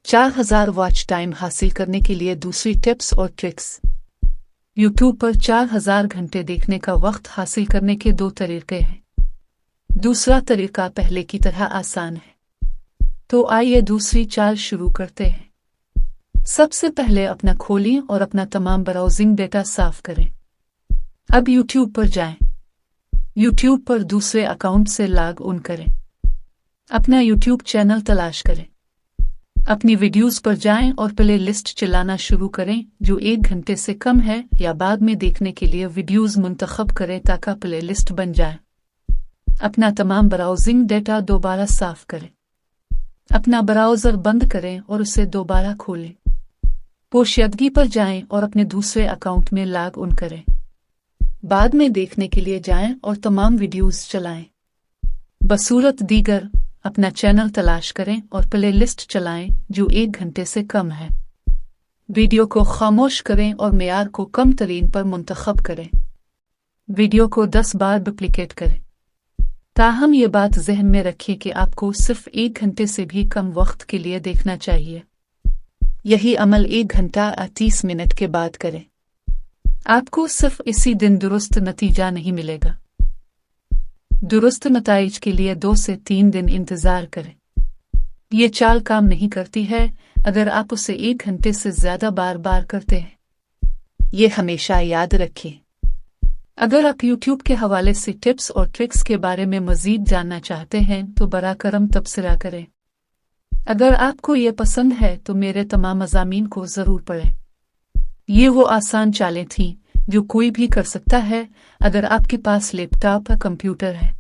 4000 watch time हासिल करने के लिए दूसरी टिप्स और ट्रिक्स। यूट्यूब पर 4000 घंटे देखने का वक्त हासिल करने के 2 तरीके हैं। दूसरा तरीका पहले की तरह आसान है, तो आइए दूसरी चाल शुरू करते हैं। सबसे पहले अपना खोलें और अपना तमाम ब्राउजिंग डेटा साफ करें। अब यूट्यूब पर जाएं। यूट्यूब पर दूसरे अकाउंट से लॉग इन करें। अपना यूट्यूब चैनल तलाश करें। अपनी वीडियोस पर जाएं और प्ले लिस्ट चलाना शुरू करें जो 1 घंटे से कम है, या बाद में देखने के लिए वीडियोस मुंतखब करें ताकि प्ले लिस्ट बन जाए। अपना तमाम ब्राउजिंग डेटा दोबारा साफ करें। अपना ब्राउज़र बंद करें और उसे दोबारा खोलें। पोशीदगी पर जाएं और अपने दूसरे अकाउंट में लॉग इन करें। बाद में देखने के लिए जाएं और तमाम वीडियोस चलाएं। बसूरत दीगर अपना चैनल तलाश करें और प्ले लिस्ट चलाएं जो 1 घंटे से कम है। वीडियो को खामोश करें और मेयार को कम तरीन पर मुंतखब करें। वीडियो को 10 बार डुप्लिकेट करें। ताहम ये बात जहन में रखिए कि आपको सिर्फ 1 घंटे से भी कम वक्त के लिए देखना चाहिए। यही अमल 1 घंटा 30 मिनट के बाद करें। आपको सिर्फ इसी दिन दुरुस्त नतीजा नहीं मिलेगा। दुरुस्त नताइज के लिए 2 से 3 दिन इंतजार करें। ये चाल काम नहीं करती है अगर आप उसे 1 घंटे से ज्यादा बार बार करते हैं। ये हमेशा याद रखें। अगर आप YouTube के हवाले से टिप्स और ट्रिक्स के बारे में मजीद जानना चाहते हैं तो बरा करम तबसरा करें। अगर आपको ये पसंद है तो मेरे तमाम मज़ामीन को ज़रूर पढ़ें। ये वो आसान चालें थीं जो कोई भी कर सकता है अगर आपके पास लैपटॉप या कंप्यूटर है।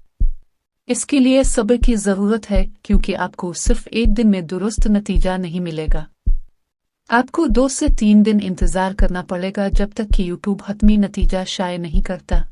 इसके लिए सब्र की ज़रूरत है क्योंकि आपको सिर्फ 1 दिन में दुरुस्त नतीजा नहीं मिलेगा। आपको 2 से 3 दिन इंतज़ार करना पड़ेगा जब तक कि यूट्यूब हतमी नतीजा शाये नहीं करता।